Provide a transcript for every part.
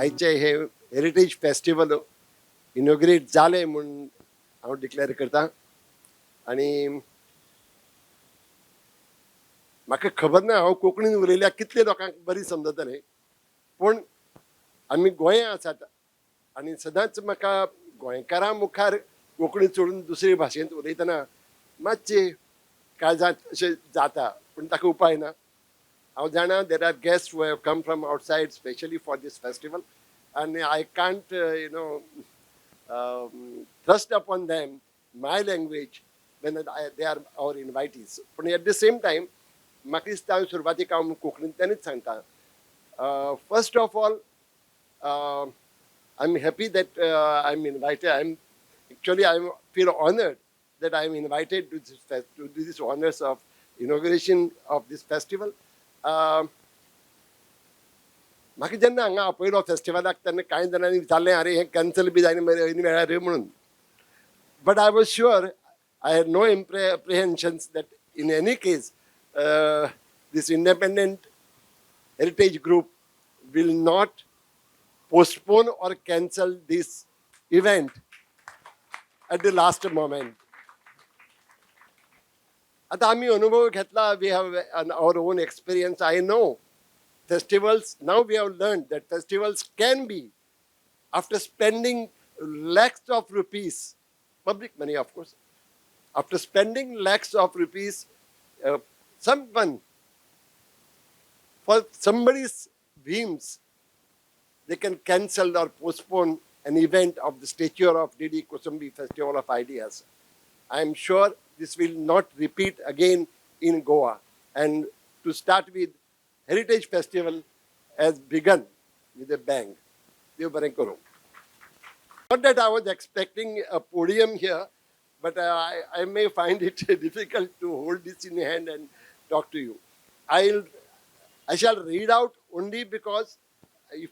आयचे हे heritage festival inaugurate जाले म्हणून हांव डिक्लेअर करता. आनी म्हाका खबर ना हांव कोंकणीन उलयल्यार कितले लोकांक बरी समजतलें, पूण आमी गोंया आसात आनी सदांच म्हाका गोंयकारां मुखार कोंकणी सोडून दुसरे भाशेंत उलयतना मातशें काळजांत अशें जाता, पूण ताका उपाय ना. हांव जाणा there are guest who have come from outside specially for this festival आनी I can't trust upon them my language when they are our invitees. But at the same time, म्हाका दिसता हांव सुरवातीक हांव कोंकणींतल्यानच सांगता. First of all, I'm happy that I'm invited. I feel honored that I'm invited to these honors of inauguration of this festival. म्हाका जेन्ना हांगा आपयलो फेस्टिवलाक तेन्ना कांय जाणांनी विचारलें अरे हें कॅन्सल बी जायना मरे ऐन वेळार रे म्हणून. But I was sure I had no apprehensions that in any case this independent heritage group will not postpone or cancel this event at the last moment. आता आम्ही अनुभव घेतला, we have our own experience. I know festivals, now we have learned that festivals can be, after spending lakhs of rupees, public money of course, after spending lakhs of rupees, someone, for somebody's whims, they can cancel or postpone an event of the stature of Didi Kusumbi Festival of Ideas. I am sure this will not repeat again in Goa. And to start with, Heritage Festival has begun with a bang. Not that I was expecting a podium here, but I may find it difficult to hold this in hand and talk to you. I shall read out only because I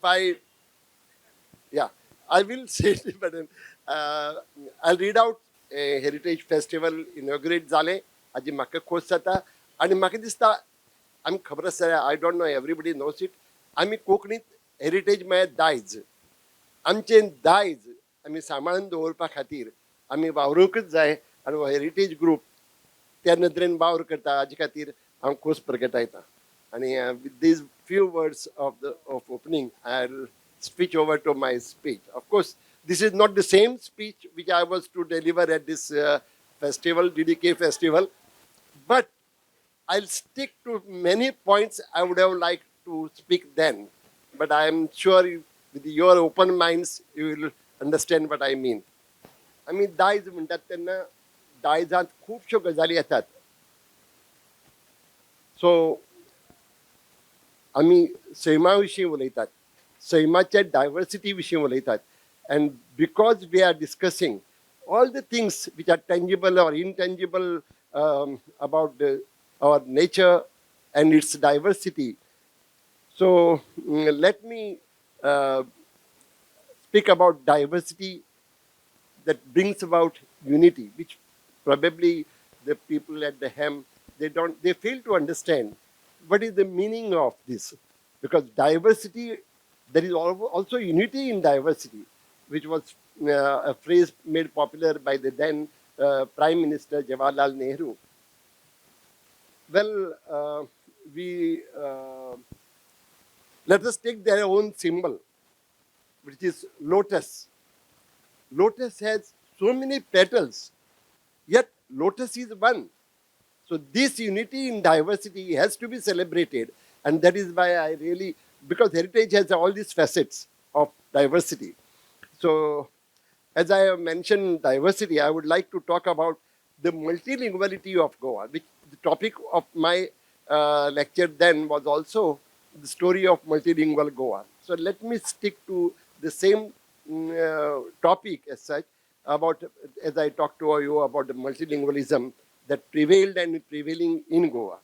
will say it, but I'll read out a Heritage Festival inaugurate जाले, हाजी म्हाका खोस जाता. आनी म्हाका दिसता आमी खबर आसा, I don't know, everybody knows it, आमी कोंकणीत हेरिटेज म्हळ्यार दायज. आमचें दायज आमी सांबाळून दवरपा खातीर आमी वावरूंकच जाय, आनी हो हेरिटेज ग्रूप त्या नदरेन वावर करता, हाजे खातीर हांव खोस प्रगटायतां. आनी with these few words of opening, I'll switch over to my speech. Of course, this is not the same speech which I was to deliver at this festival, DDK festival, but I'll stick to many points I would have liked to speak then. But I am sure with your open minds, you will understand what I mean. आमी दायज म्हणटात तेन्ना दायजांत खुबश्यो गजाली येतात. सो आमी सैमा विशीं उलयतात, सैमाच्या डायवर्सिटी विशीं उलयतात. And because we are discussing all the things which are tangible or intangible about our nature and its diversity, so let me speak about diversity that brings about unity, which probably the people at the hem, they fail to understand what is the meaning of this. Because diversity, there is also unity in diversity, which was a phrase made popular by the then Prime Minister Jawaharlal Nehru. Well, let us take their own symbol, which is lotus. Lotus has so many petals, yet lotus is one. So this unity in diversity has to be celebrated, and that is why I really, because heritage has all these facets of diversity. So, as I have mentioned diversity, I would like to talk about the multilinguality of Goa, which the topic of my lecture then was also the story of multilingual Goa. So let me stick to the same topic as such, about, as I talked to you about the multilingualism that prevailed and is prevailing in Goa.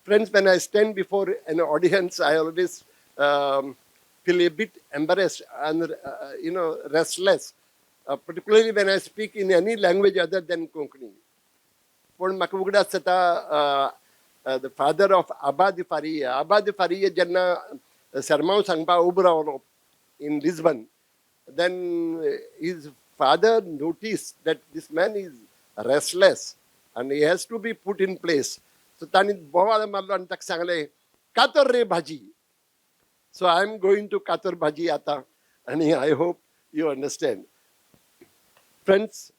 Friends, when I stand before an audience, I always feel a bit embarrassed and restless, particularly when I speak in any language other than Konkani. पण म्हाका उगडास जाता the father of Abba the Fariya. Abba the Fariya जेन्ना सरमाव सांगपाक उबो रावलो in Lisbon, then his father noticed that this man is restless and he has to be put in place. So तांणी बोवाळ मारलो आनी ताका सांगलें कातर रे भाजी. So I'm going to कातर भाजी आता, and I hope you understand. Friends,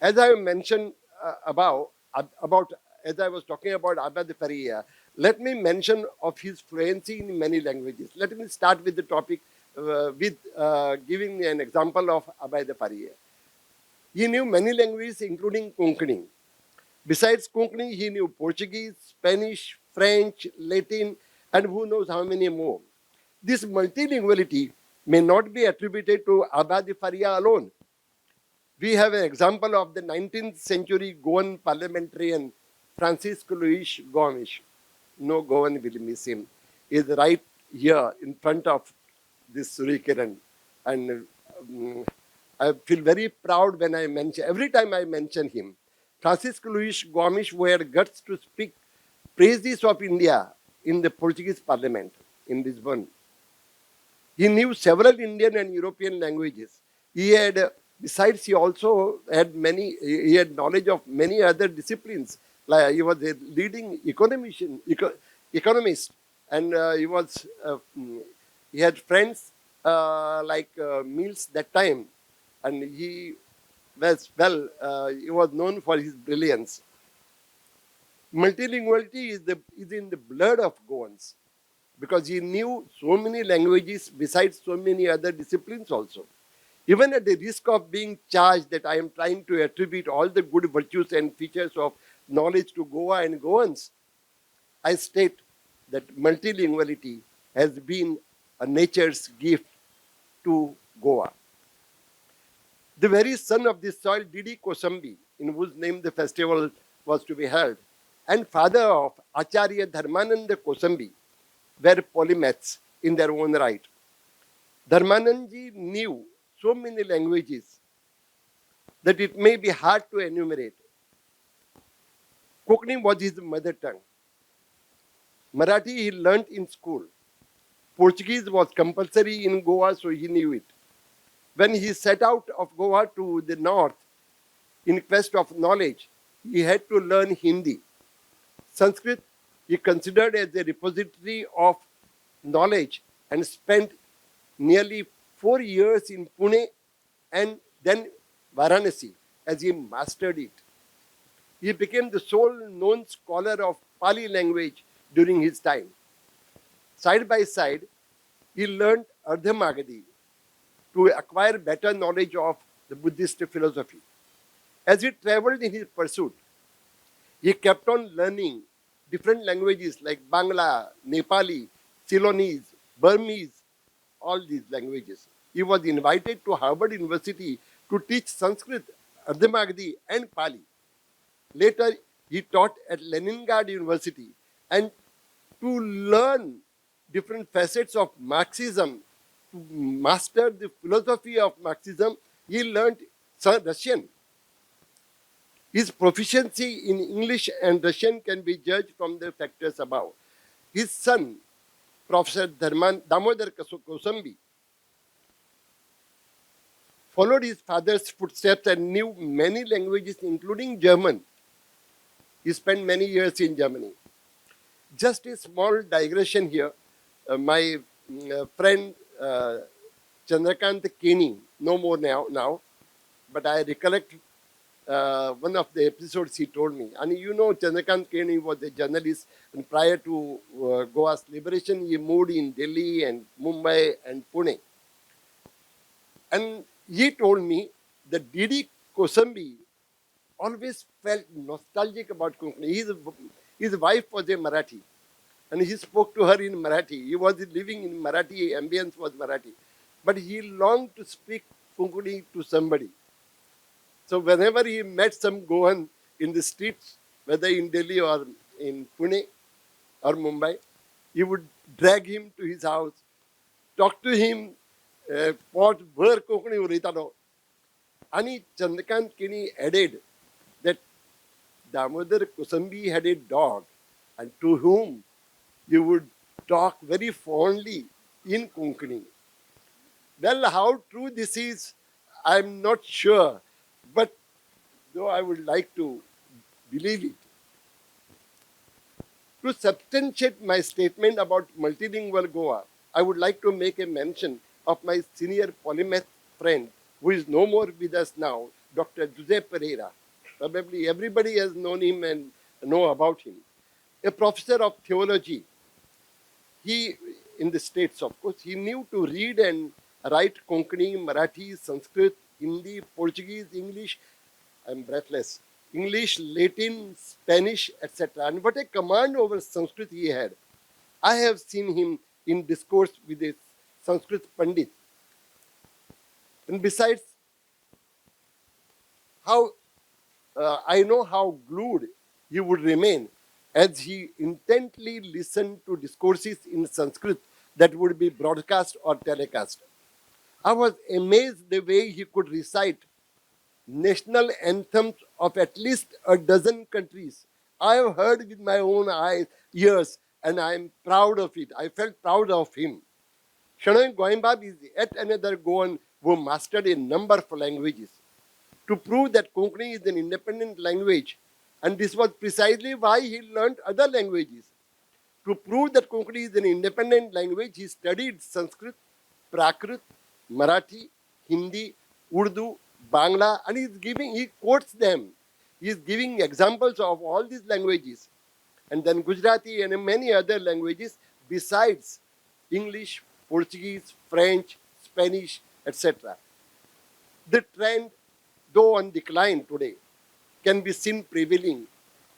as I mentioned about as I was talking about Abba the Faria, let me mention of his fluency in many languages. Let me start with the topic with giving an example of Abba the Faria. He knew many languages, including Konkani. Besides Konkani, he knew Portuguese, Spanish, French, Latin, and who knows how many more. This multilinguality may not be attributed to Abba the Faria alone. We have an example of the 19th century Goan parliamentarian Francisco Luis Gomes. No Goan will miss him. He is right here in front of this Surikaran. And I feel very proud when I mention, every time I mention him. Francisco Luis Gomes, who had guts to speak praises of India in the Portuguese parliament in Lisbon. He knew several Indian and European languages. Besides, he also had he had knowledge of many other disciplines. Like he was a leading economist, and he had friends like Mills that time, and he was known for his brilliance. Multilinguality is in the blood of Goans, because he knew so many languages besides so many other disciplines also. Even at the risk of being charged that I am trying to attribute all the good virtues and features of knowledge to Goa and Goans, I state that multilinguality has been a nature's gift to Goa. The very son of this soil, Didi Kosambi, in whose name the festival was to be held, and father of Acharya Dharmananda Kosambi, were polymaths in their own right. Dharmanandji knew so many languages that it may be hard to enumerate. Konkani was his mother tongue. Marathi he learnt in school. Portuguese was compulsory in Goa, so he knew it. When he set out of Goa to the north in quest of knowledge, he had to learn Hindi. Sanskrit he considered as a repository of knowledge and spent nearly 4 years in Pune and then Varanasi as he mastered it. He became the sole known scholar of Pali language during his time. Side by side, he learned Ardhamagadi to acquire better knowledge of the Buddhist philosophy. As he traveled in his pursuit, he kept on learning different languages like Bangla, Nepali, Ceylonese, Burmese, all these languages. He was invited to Harvard University to teach Sanskrit, Ardhamagadi, and Pali. Later, he taught at Leningrad University, and to learn different facets of Marxism, to master the philosophy of Marxism, he learned Russian. His proficiency in English and Russian can be judged from the factors above. His son, Professor Damodar Kosambi, followed his father's footsteps and knew many languages, including German. He spent many years in Germany. Just a small digression here. My friend Chandrakant Keni, no more now, but I recollect one of the episodes he told me. And you know, Chandrakant Keni was a journalist, and prior to Goa's liberation, he moved in Delhi and Mumbai and Pune. And he told me that Didi Kosambi always felt nostalgic about Konkani. His wife was a Marathi, and he spoke to her in Marathi. He was living in Marathi, ambience was Marathi. But he longed to speak Konkani to somebody. So whenever he met some Goan in the streets, whether in Delhi or in Pune or Mumbai, he would drag him to his house, talk to him, what where Konkani uritano. And Chandrakant Keni added that Damodar Kosambi had a dog, and to whom you would talk very fondly in Konkani. Well, how true this is, I'm not sure, but though I would like to believe it. To substantiate my statement about multilingual Goa, I would like to make a mention of my senior polymath friend who is no more with us now, Dr. Jose Pereira. Probably everybody has known him and know about him. A professor of theology. He, in the States, of course, he knew to read and write Konkani, Marathi, Sanskrit, Hindi, Portuguese, English. I'm breathless. English, Latin, Spanish, etc. And what a command over Sanskrit he had. I have seen him in discourse with a Sanskrit Pandit. And besides, how I know how glued he would remain as he intently listened to discourses in Sanskrit that would be broadcast or telecast. I was amazed the way he could recite national anthems of at least a dozen countries. I have heard with my own eyes, ears, and I am proud of it. I felt proud of him. Shanoy Goimbab is yet another Goan who mastered a number of languages. To prove that Konkani is an independent language, and this was precisely why he learned other languages. To prove that Konkani is an independent language, he studied Sanskrit, Prakrit, Marathi, Hindi, Urdu, Bangla, and he quotes them. He is giving examples of all these languages. And then Gujarati and many other languages besides English, Portuguese, French, Spanish, etc. The trend, though on decline today, can be seen prevailing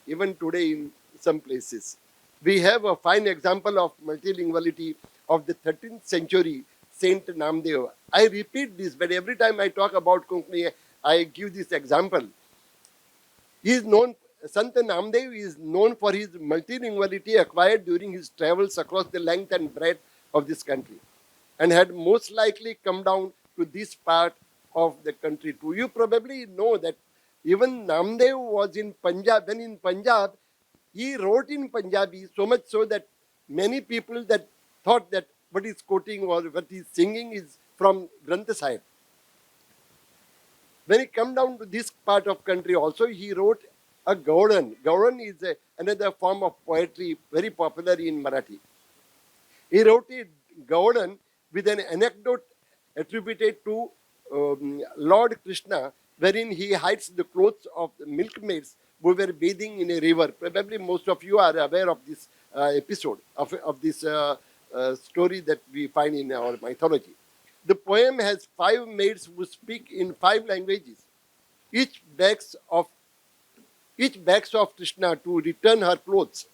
even today in some places. We have a fine example of multilinguality of the 13th century Saint Namdev. I repeat this, but every time I talk about Konkani, I give this example. He is known, Sant Namdev is known for his multilinguality acquired during his travels across the length and breadth of this country, and had most likely come down to this part of the country too. You probably know that even Namdev was in Punjab. When in Punjab, he wrote in Punjabi so much so that many people that thought that what he's quoting or what he's singing is from Granth Sahib. When he come down to this part of country also, he wrote a Gaudan. Gaudan is another form of poetry very popular in Marathi. He wrote a Gaudan with an anecdote attributed to Lord Krishna, wherein he hides the clothes of the milkmaids who were bathing in a river. Probably most of you are aware of this episode, of this story that we find in our mythology. The poem has 5 maids who speak in 5 languages. Each begs of Krishna to return her clothes.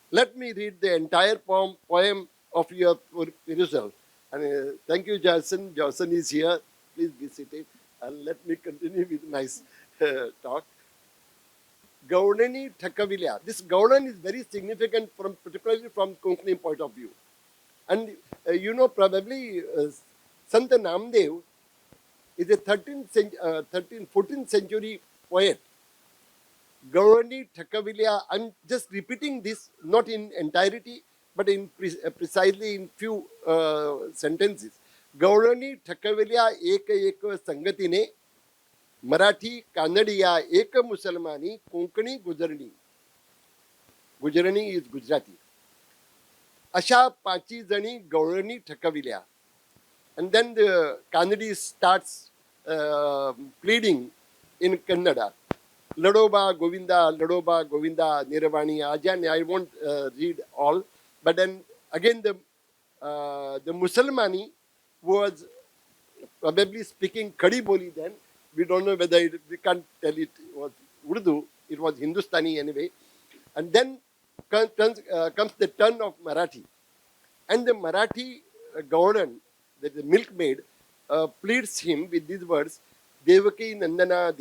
Let me read the entire poem of your perusal. And thank you, Jason. Jason is here. Please be seated. And let me continue with my talk. Gaudani Thakavilya. This Gaudan is very significant, particularly from Konkani point of view. And you know, probably Sant Namdev is a 14th century poet. Gaudani Thakavilya, I'm just repeating this, not in entirety, but in precisely in few sentences. Gaudani Thakavilya ek sangatine, Marathi Kannadiya ek Musalmani, Konkani Gujarani. Gujarani is Gujarati. Asha Pachi Jani Gaudani Thakavilya. And then the Kannadi starts pleading in Kannada. Ladoba Govinda, Niravani Ajan. I won't read all. But then again the Musalmani was probably speaking Khadi Boli then. We don't know whether we can't tell it was Urdu. It was Hindustani anyway. And then comes the turn of Marathi. And the Marathi Gaudan, the milkmaid, pleads him with these words, Devaki Nandana,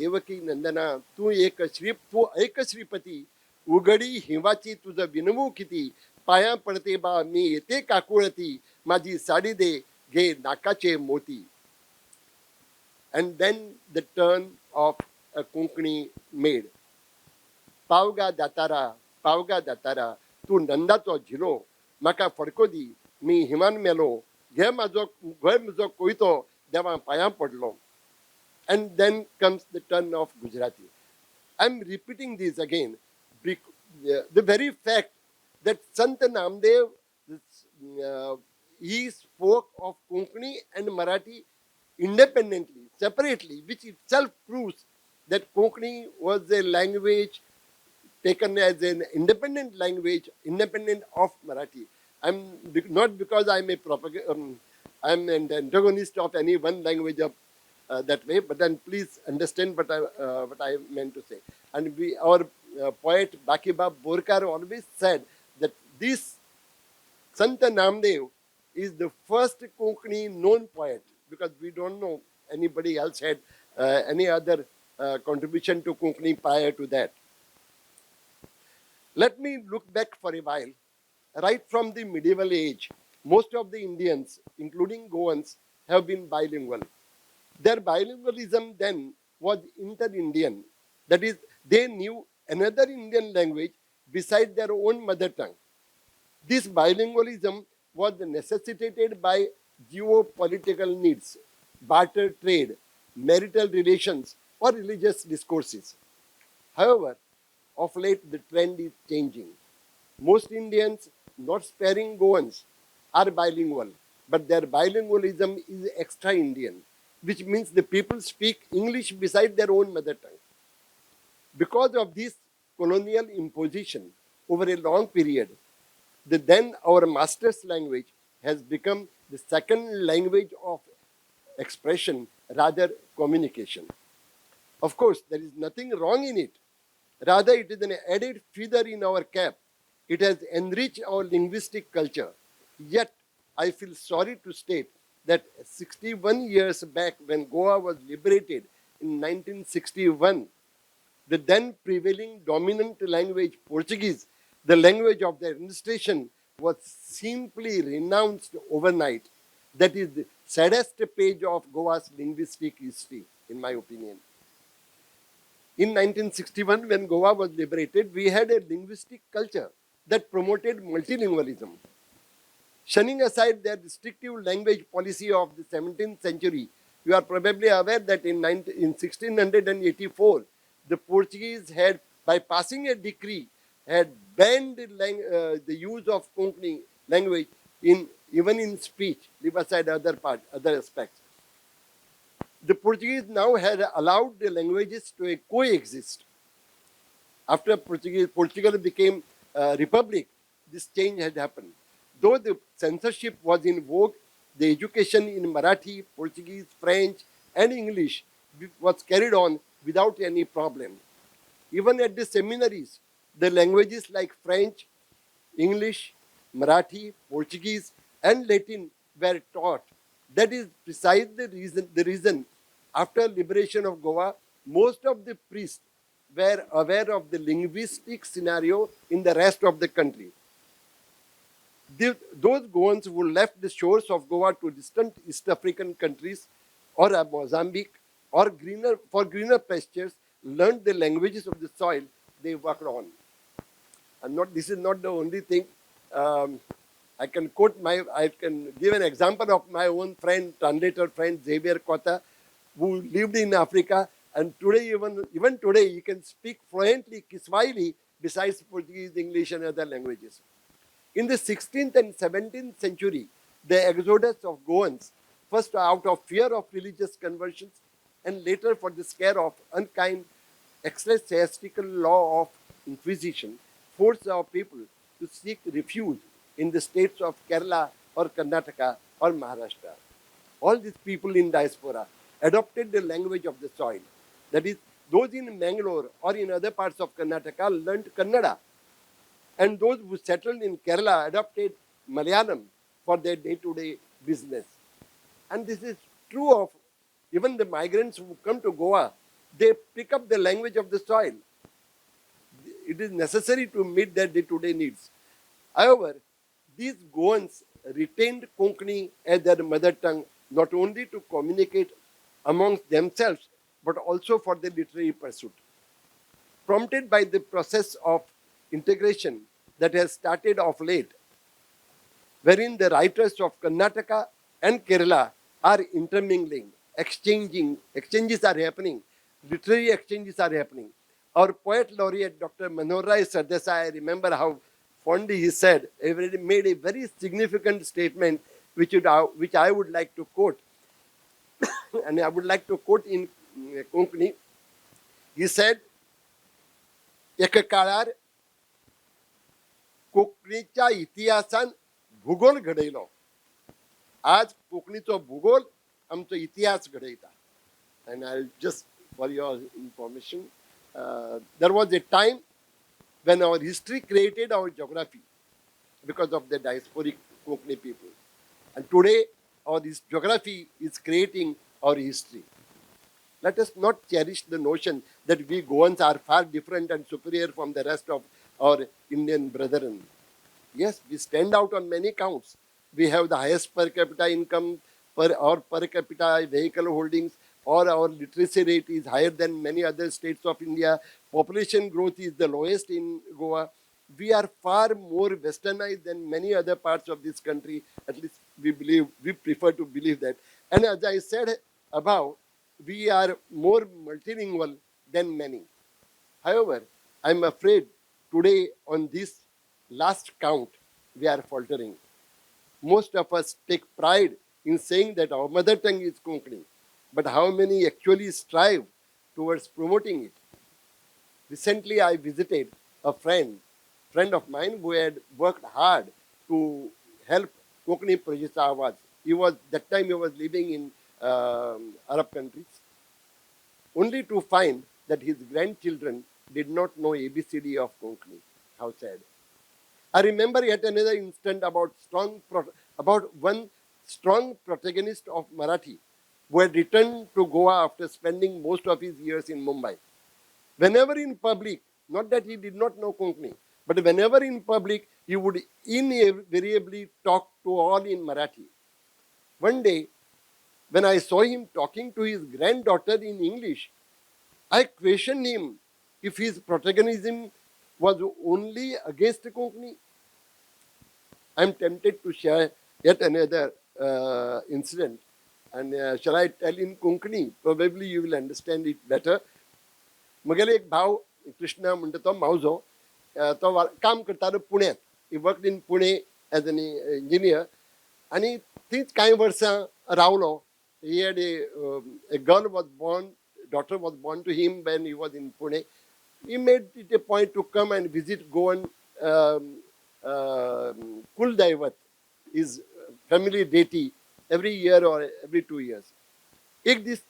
tu eka Shripati, Ugadi Himachi to the Vinamu Kiti, Paya Prateba me ete kakurati, Maji Sadi de ge Nakache Moti. And then the turn of a Konkani maid. Pauga Datara, tu Nanda to Jilo, म्हाका फडको दी मी हिमान मेलो घे म्हजो कोयतो देवा पांयां पडलो. And then comes the turn of Gujarati. I'm repeating this again. The very fact that Sant Namdev, he spoke of Konkani and Marathi independently, separately, which itself proves that Konkani was a language taken as an independent language, independent of Marathi. Not because I'm an antagonist of any one language of that way, but then please understand what I meant to say. And our poet Bakiba Borkar always said that this Sant Namdev is the first Konkani known poet, because we don't know anybody else had any other contribution to Konkani prior to that. Let me look back for a while. Right from the medieval age, most of the Indians, including Goans, have been bilingual. Their bilingualism then was inter-Indian. That is, they knew another Indian language beside their own mother tongue. This bilingualism was necessitated by geopolitical needs, barter trade, marital relations, or religious discourses. However, of late the trend is changing. Most Indians, not sparing Goans, are bilingual, but their bilingualism is extra Indian, which means the people speak English beside their own mother tongue. Because of this colonial imposition over a long period, then our master's language has become the second language of expression, rather communication. Of course, there is nothing wrong in it. Rather, it is an added feather in our cap. It has enriched our linguistic culture. Yet, I feel sorry to state that 61 years back, when Goa was liberated in 1961, the then prevailing dominant language, Portuguese, the language of the administration, was simply renounced overnight. That is the saddest page of Goa's linguistic history, in my opinion. In 1961, when Goa was liberated, we had a linguistic culture that promoted multilingualism. Shunning aside their restrictive language policy of the 17th century, you are probably aware that in 1684, the Portuguese had, by passing a decree, had banned the use of Konkani language even in speech, leave aside other aspects. The Portuguese now had allowed the languages to coexist. After Portugal became a republic, this change had happened. Though the censorship was in vogue, the education in Marathi, Portuguese, French, and English was carried on without any problem. Even at the seminaries, the languages like French, English, Marathi, Portuguese, and Latin were taught. That is precisely the reason after liberation of Goa, most of the priests were aware of the linguistic scenario in the rest of the country. Those Goans who left the shores of Goa to distant East African countries or Mozambique or greener pastures learned the languages of the soil they worked on. And this is not the only thing. I can give an example of my own friend, translator friend Xavier Kota, who lived in Africa, and today, even today, he can speak fluently Kiswahili besides Portuguese, English, and other languages. In the 16th and 17th century, the exodus of Goans, first out of fear of religious conversions, and later for the scare of unkind ecclesiastical law of Inquisition, forced our people to seek refuge in the states of Kerala or Karnataka or Maharashtra. All these people in diaspora adopted the language of the soil. That is, those in Mangalore or in other parts of Karnataka learned Kannada. And those who settled in Kerala adopted Malayalam for their day-to-day business. And this is true of even the migrants who come to Goa. They pick up the language of the soil. It is necessary to meet their day-to-day needs. However, these Goans retained Konkani as their mother tongue, not only to communicate amongst themselves, but also for the literary pursuit. Prompted by the process of integration that has started of late, wherein the writers of Karnataka and Kerala are intermingling, exchanges are happening, literary exchanges are happening. Our poet laureate, Dr. Manohar Sardesai, I remember how fondly he said, made a very significant statement which I would like to quote. And I would like to quote in Konkani. He said, एका काळार कोंकणीच्या इतिहासान भूगोल घडयलो. आज कोंकणीचो भूगोल आमचो इतिहास घडयता. And I'll just, for your information, there was a time when our history created our geography because of the diasporic Konkani people. And today, our this geography is creating our history. Let us not cherish the notion that we Goans are far different and superior from the rest of our Indian brethren. Yes, we stand out on many counts. We have the highest per capita income, per capita vehicle holdings, or our literacy rate is higher than many other states of India. Population growth is the lowest in Goa. We are far more westernized than many other parts of this country. At least we prefer to believe that. And as I said above, we are more multilingual than many. However, I'm afraid today on this last count, we are faltering. Most of us take pride in saying that our mother tongue is Konkani, but how many actually strive towards promoting it? Recently, I visited a friend of mine who had worked hard to help Konkani Project Awards. That time he was living in Arab countries, only to find that his grandchildren did not know ABCD of Konkani. How sad. I remember yet another instant about one strong protagonist of Marathi who had returned to Goa after spending most of his years in Mumbai. Whenever in public, not that he did not know Konkani, but whenever in public, he would invariably talk to all in Marathi. One day, when I saw him talking to his granddaughter in English, I questioned him if his protagonism was only against Konkani. I am tempted to share yet another incident. And shall I tell in Konkani? Probably you will understand it better. म्हगेलो एक भाव कृष्णा म्हणटा तो मावजो तो काम करतालो पुण्यात. He worked in Pune as an engineer आनी थंयच कांय वर्सां रावलो. He had a girl was born, daughter was born to him when he was in Pune. He made it a point to come and visit Goan Kuldaivat, his family deity, every year or every 2 years. एक दीस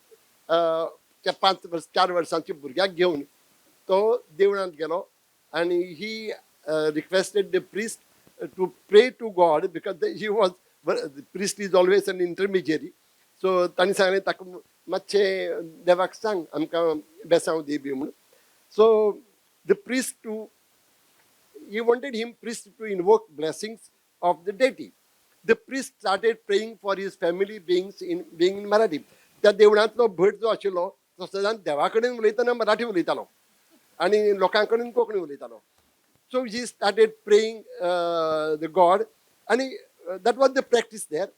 4 वर्सांच्या भुरग्याक घेवन तो देवळांत गेलो आनी ही requested the priest to pray to God because the priest is always an intermediary. So तांणी सांगलें ताका मातशें देवाक सांग आमकां बेसांव दी बी म्हणून. So the priest he wanted priest to invoke blessings of the deity. The priest started praying for his family being in Marathi. त्या देवळांतलो भट जो आशिल्लो तो सदांच देवा कडेन उलयतना मराठी उलयतालो आनी लोकां कडेन कोंकणी उलयतालो. So he started praying the God, and that was the practice there.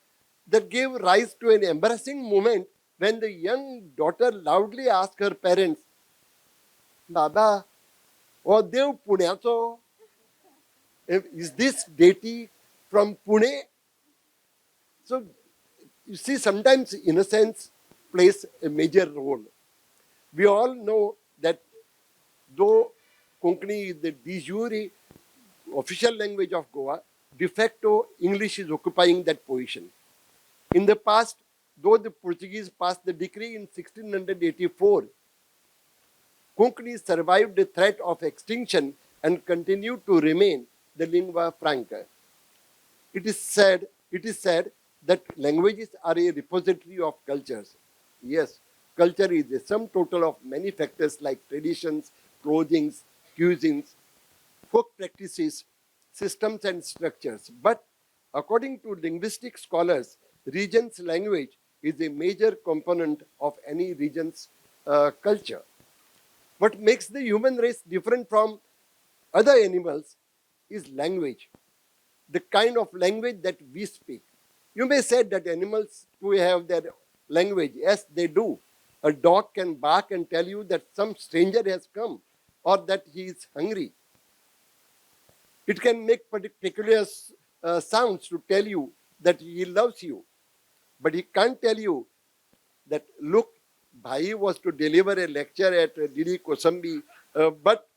That gave rise to an embarrassing moment when the young daughter loudly asked her parents, Baba, oh Dev Punyacho, is this deity from Pune? So you see, sometimes innocence plays a major role. We all know that though Konkani is the de jure official language of Goa, de facto English is occupying that position. In the past, though the Portuguese passed the decree in 1684, Konkani survived the threat of extinction and continued to remain the lingua franca. It is said that languages are a repository of cultures. Yes, culture is a sum total of many factors like traditions, clothing, cuisines, folk practices, systems and structures. But according to linguistic scholars, region's language is a major component of any region's culture. What makes the human race different from other animals is language. the kind of language that we speak. You may say that animals do have their language. Yes, they do. A dog can bark and tell you that some stranger has come or that he is hungry. It can make particular sounds to tell you that he loves you. But he can't tell you that, look, Bhai was to deliver a lecture at Didi Kosambi, but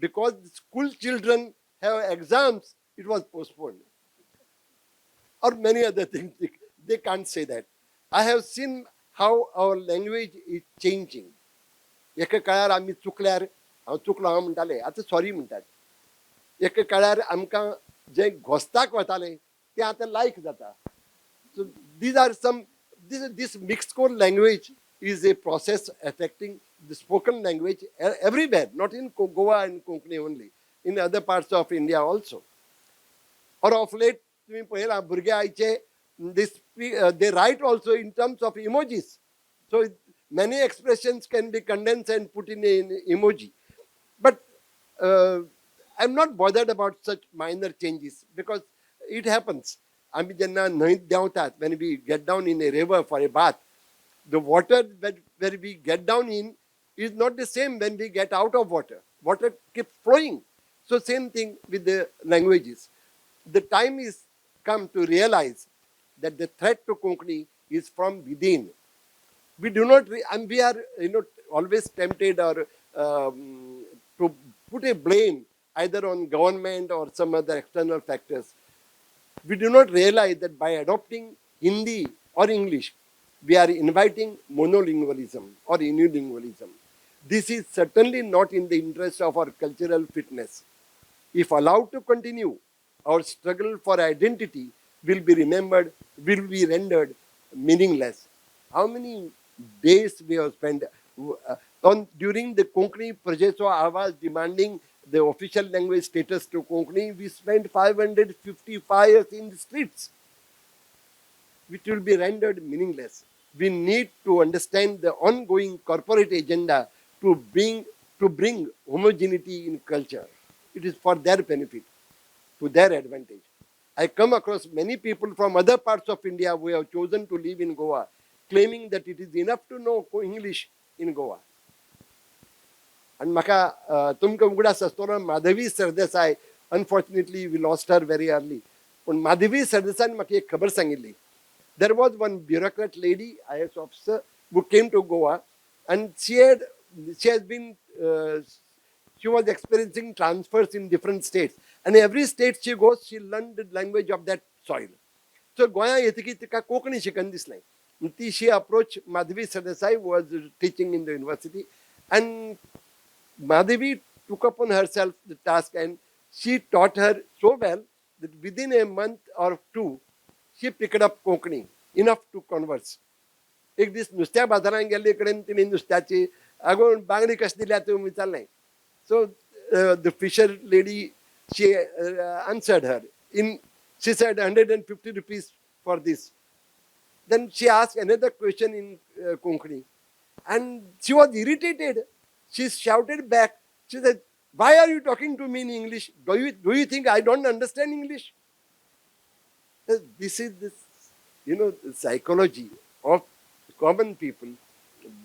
because school children have exams, it was postponed. Or many other things. They can't say that. I have seen how our language is changing. एका काळार आमी चुकल्यार हांव चुकलो हांव म्हणटाले आतां sorry म्हणटात. एका काळार आमकां जे घोस्ताक वताले ते आतां लायक जाता. So these are some, this mixed code language is a process affecting the spoken language everywhere, not in Goa and Konkani only, in other parts of India also. Or of late, तुम्ही पळयलां भुरगे आयचे they write also in terms of emojis. So many expressions can be condensed and put in an emoji. But I'm not bothered about such minor changes because it happens. आम्ही जेन्ना न्हंयत देंवतात, when we get down in a river for a bath, the water that where we get down in is not the same when we get out of water. Water keeps flowing. So same thing with the languages. The time is come to realize that the threat to Konkani is from within. We do not, and we are always tempted or to put a blame either on government or some other external factors. We do not realize that by adopting Hindi or English, we are inviting monolingualism or unilingualism. This is certainly not in the interest of our cultural fitness. If allowed to continue, our struggle for identity will be rendered meaningless. How many days we have spent during the Konkani Prajaso Avaz demanding the official language status to Konkani, we spent 555 years in the streets, which will be rendered meaningless. We need to understand the ongoing corporate agenda to bring homogeneity in culture. It is for their benefit, to their advantage. I come across many people from other parts of India who have chosen to live in Goa, claiming that it is enough to know English in Goa. And म्हाका तुमकां उगडास आसतना Madhavi Sardesai, unfortunately we lost her very early. पण माधवी सरदेसायन म्हाका एक खबर सांगिल्ली. There was one bureaucrat lady, IAS officer, who came to Goa, and she was experiencing transfers in different states. And every state she goes, she learned the language of that soil. So Goya येतकी तिका कोंकणी शिकन दिसलें. She approached Madhavi Sadesai, who was teaching in the university, and Madhavi took upon herself the task and she taught her so well that within a month or two, she picked up Konkani, enough to converse. एक दीस नुस्त्या बाजारांत गेल्ले कडेन तिणी नुस्त्याची आगो बांगडी कशी दिल्या तूं विचारलें. So the fisher lady, she answered her. She said 150 rupees for this. Then she asked another question in Konkani. And she was irritated. She shouted back. She said, why are you talking to me in English? Do you think I don't understand English? This is the psychology of common people.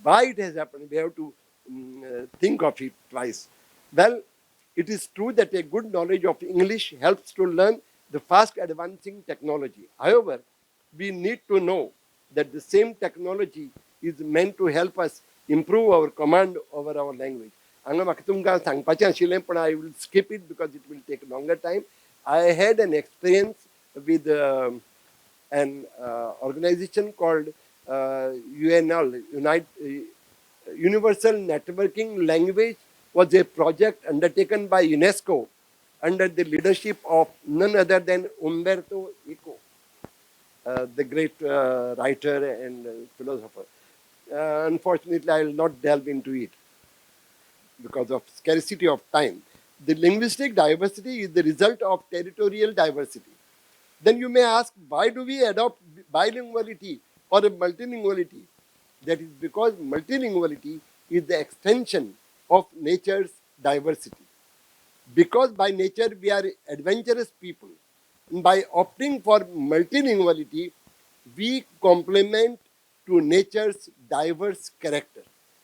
Why it has happened, we have to think of it twice. Well, it is true that a good knowledge of English helps to learn the fast advancing technology. However, we need to know that the same technology is meant to help us improve our command over our language. हांगा म्हाका तुमकां सांगपाचें आशिल्लें, पण I will skip it because it will take longer time. I had an experience with an organization called UNL, Universal Networking Language, was a project undertaken by UNESCO under the leadership of none other than Umberto Eco, the great writer and philosopher. Unfortunately, I will not delve into it because of scarcity of time. The linguistic diversity is the result of territorial diversity. Then you may ask, why do we adopt bilinguality or multilinguality? That is because multilinguality is the extension of nature's diversity. Because by nature we are adventurous people, By opting for multilinguality, we complement to nature's diverse character.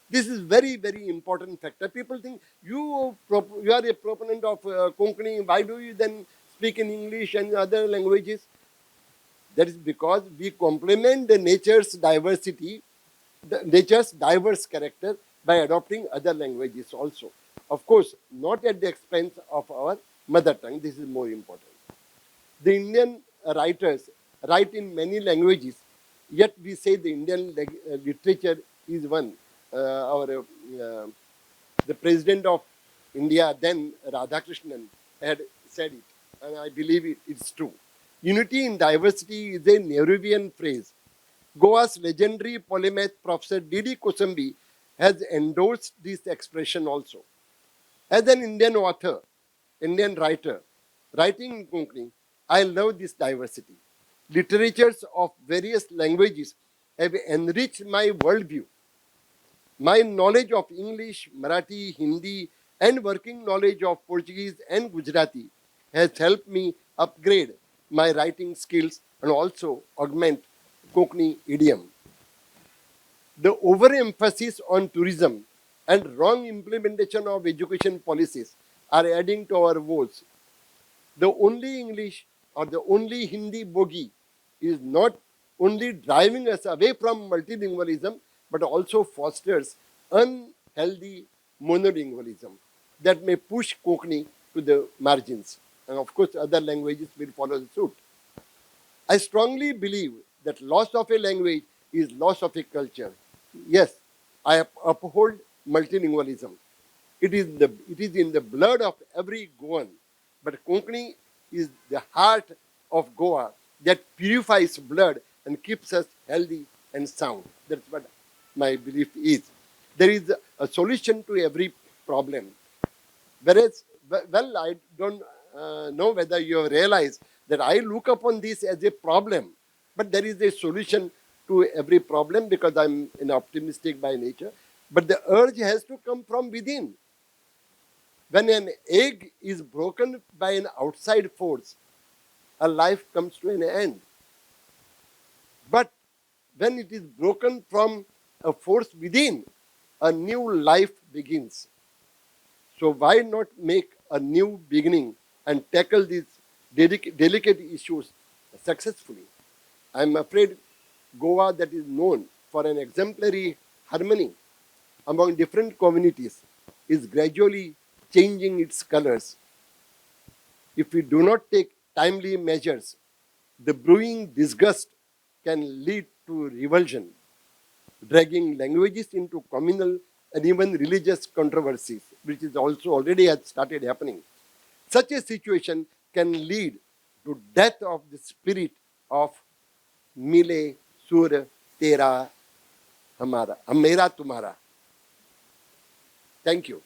This is very, very important factor. People think you are a proponent of Konkani. Why do you then speak in English and other languages? That is because we complement the nature's diversity, the nature's diverse character by adopting other languages also. Of course, not at the expense of our mother tongue. This is more important. The Indian writers write in many languages, yet we say the Indian literature is one. The president of India then, Radhakrishnan, had said it, and I believe it's true. Unity in diversity is a Nehruvian phrase. Goa's legendary polymath Professor D.D. Kosambi has endorsed this expression also. As an Indian author, Indian writer, writing in Konkani, I love this diversity. Literatures of various languages have enriched my worldview. My knowledge of English, Marathi, Hindi, and working knowledge of Portuguese and Gujarati has helped me upgrade my writing skills and also augment Konkani idiom. The overemphasis on tourism and wrong implementation of education policies are adding to our woes. The only English or the only Hindi bogie is not only driving us away from multilingualism, but also fosters unhealthy monolingualism that may push Konkani to the margins. And of course, other languages will follow suit. I strongly believe that loss of a language is loss of a culture. Yes, I uphold multilingualism. It is in the blood of every Goan. But Konkani is the heart of Goa that purifies blood and keeps us healthy and sound. That's what my belief is. There is a solution to every problem. Whereas, well, I don't know whether you have realized that I look upon this as a problem, but there is a solution to every problem because I'm an optimistic by nature. But the urge has to come from within. When an egg is broken by an outside force, a life comes to an end. But when it is broken from a force within, a new life begins. So why not make a new beginning and tackle these delicate issues successfully? I'm afraid Goa, that is known for an exemplary harmony among different communities, is gradually changing its colors. If we do not take timely measures, the brewing disgust can lead to revulsion, dragging languages into communal and even religious controversies, which is also already has started happening. Such a situation can lead to death of the spirit of Mile Sur Tera Hamara, Mera Tumhara. Thank you.